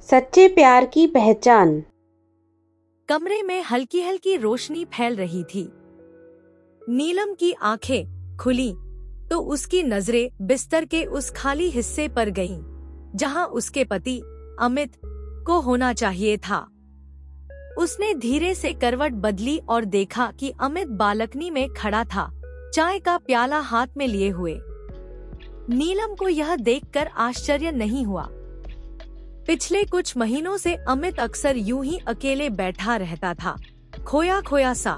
सच्चे प्यार की पहचान। कमरे में हल्की हल्की रोशनी फैल रही थी। नीलम की आंखें खुली तो उसकी नजरें बिस्तर के उस खाली हिस्से पर गईं, जहां उसके पति अमित को होना चाहिए था। उसने धीरे से करवट बदली और देखा कि अमित बालकनी में खड़ा था, चाय का प्याला हाथ में लिए हुए। नीलम को यह देखकर आश्चर्य नहीं हुआ। पिछले कुछ महीनों से अमित अक्सर यूं ही अकेले बैठा रहता था, खोया खोया सा।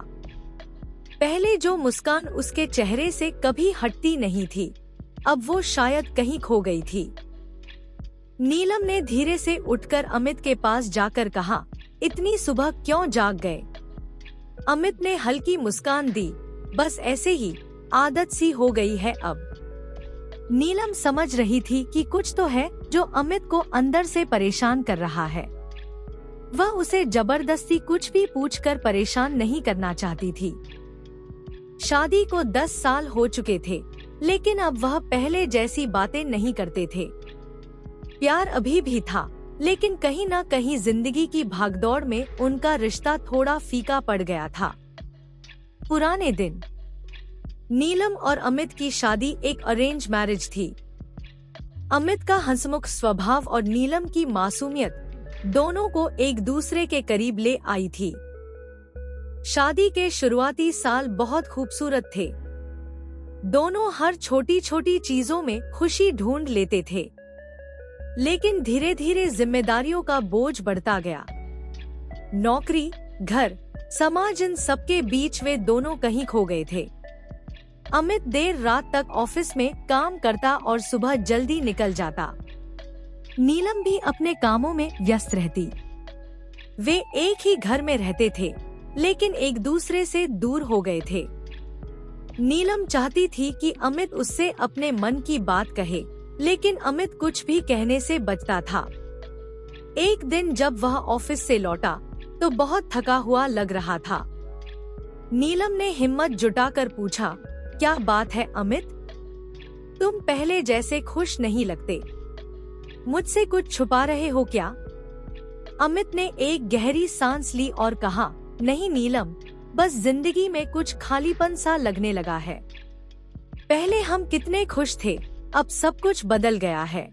पहले जो मुस्कान उसके चेहरे से कभी हटती नहीं थी, अब वो शायद कहीं खो गई थी। नीलम ने धीरे से उठकर अमित के पास जाकर कहा, इतनी सुबह क्यों जाग गए? अमित ने हल्की मुस्कान दी, बस ऐसे ही, आदत सी हो गई है अब। नीलम समझ रही थी कि कुछ तो है जो अमित को अंदर से परेशान कर रहा है। वह उसे जबरदस्ती कुछ भी पूछकर परेशान नहीं करना चाहती थी। शादी को 10 साल हो चुके थे, लेकिन अब वह पहले जैसी बातें नहीं करते थे। प्यार अभी भी था, लेकिन कहीं न कहीं जिंदगी की भागदौड़ में उनका रिश्ता थोड़ा फीका पड़ गया था। पुराने दिन। नीलम और अमित की शादी एक अरेंज मैरिज थी। अमित का हंसमुख स्वभाव और नीलम की मासूमियत दोनों को एक दूसरे के करीब ले आई थी। शादी के शुरुआती साल बहुत खूबसूरत थे। दोनों हर छोटी छोटी चीजों में खुशी ढूंढ लेते थे, लेकिन धीरे धीरे जिम्मेदारियों का बोझ बढ़ता गया। नौकरी, घर, समाज, इन सबके बीच वे दोनों कहीं खो गए थे। अमित देर रात तक ऑफिस में काम करता और सुबह जल्दी निकल जाता। नीलम भी अपने कामों में व्यस्त रहती। वे एक ही घर में रहते थे, लेकिन एक दूसरे से दूर हो गए थे। नीलम चाहती थी कि अमित उससे अपने मन की बात कहे, लेकिन अमित कुछ भी कहने से बचता था। एक दिन जब वह ऑफिस से लौटा तो बहुत थका हुआ लग रहा था। नीलम ने हिम्मत जुटाकर पूछा, क्या बात है अमित? तुम पहले जैसे खुश नहीं लगते। मुझसे कुछ छुपा रहे हो क्या? अमित ने एक गहरी सांस ली और कहा, नहीं नीलम, बस जिंदगी में कुछ खालीपन सा लगने लगा है। पहले हम कितने खुश थे, अब सब कुछ बदल गया है।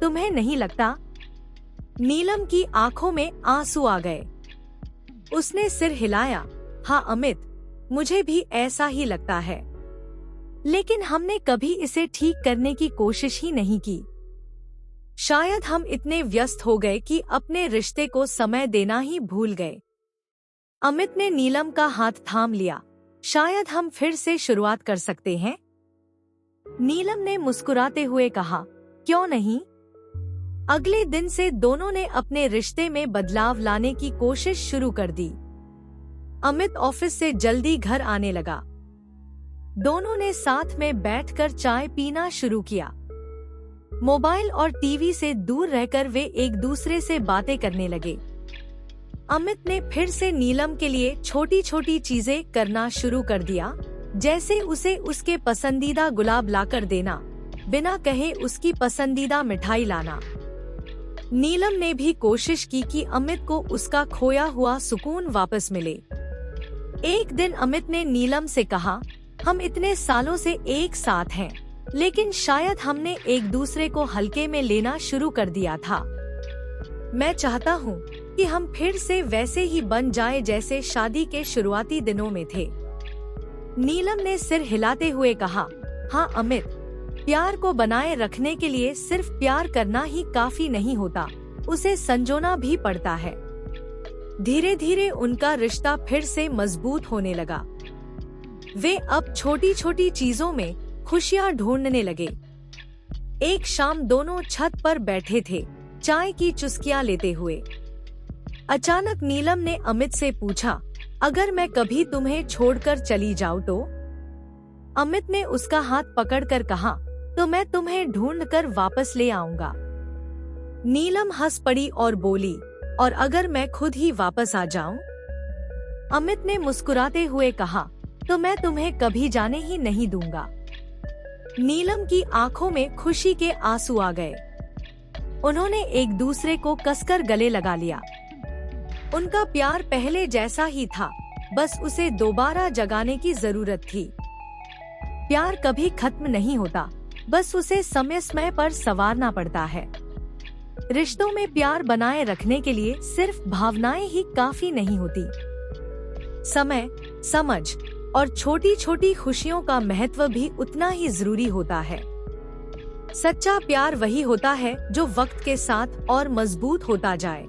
तुम्हें नहीं लगता? नीलम की आंखों में आंसू आ गए। उसने सिर हिलाया, हाँ अमित, मुझे भी ऐसा ही लगता है, लेकिन हमने कभी इसे ठीक करने की कोशिश ही नहीं की। शायद हम इतने व्यस्त हो गए कि अपने रिश्ते को समय देना ही भूल गए। अमित ने नीलम का हाथ थाम लिया, शायद हम फिर से शुरुआत कर सकते हैं। नीलम ने मुस्कुराते हुए कहा, क्यों नहीं? अगले दिन से दोनों ने अपने रिश्ते में बदलाव लाने की कोशिश शुरू कर दी। अमित ऑफिस से जल्दी घर आने लगा। दोनों ने साथ में बैठकर चाय पीना शुरू किया। मोबाइल और टीवी से दूर रहकर वे एक दूसरे से बातें करने लगे। अमित ने फिर से नीलम के लिए छोटी छोटी चीजें करना शुरू कर दिया, जैसे उसे उसके पसंदीदा गुलाब लाकर देना, बिना कहे उसकी पसंदीदा मिठाई लाना। नीलम ने भी कोशिश की कि अमित को उसका खोया हुआ सुकून वापस मिले। एक दिन अमित ने नीलम से कहा, हम इतने सालों से एक साथ हैं, लेकिन शायद हमने एक दूसरे को हल्के में लेना शुरू कर दिया था। मैं चाहता हूँ कि हम फिर से वैसे ही बन जाएं जैसे शादी के शुरुआती दिनों में थे। नीलम ने सिर हिलाते हुए कहा, हाँ अमित, प्यार को बनाए रखने के लिए सिर्फ प्यार करना ही काफी नहीं होता, उसे संजोना भी पड़ता है। धीरे धीरे उनका रिश्ता फिर से मजबूत होने लगा। वे अब छोटी छोटी चीजों में खुशियां ढूंढने लगे। एक शाम दोनों छत पर बैठे थे, चाय की चुस्कियां लेते हुए। अचानक नीलम ने अमित से पूछा, अगर मैं कभी तुम्हें छोड़कर चली जाऊं तो? अमित ने उसका हाथ पकड़कर कहा, तो मैं तुम्हें ढूंढकर वापस ले आऊंगा। नीलम हंस पड़ी और बोली, और अगर मैं खुद ही वापस आ जाऊं? अमित ने मुस्कुराते हुए कहा, तो मैं तुम्हें कभी जाने ही नहीं दूंगा। नीलम की आंखों में खुशी के आंसू आ गए। उन्होंने एक दूसरे को कसकर गले लगा लिया। उनका प्यार पहले जैसा ही था, बस उसे दोबारा जगाने की जरूरत थी। प्यार कभी खत्म नहीं होता, बस उसे समय समय पर संवारना पड़ता है। रिश्तों में प्यार बनाए रखने के लिए सिर्फ भावनाएं ही काफी नहीं होती। समय, समझ और छोटी छोटी खुशियों का महत्व भी उतना ही जरूरी होता है। सच्चा प्यार वही होता है जो वक्त के साथ और मजबूत होता जाए।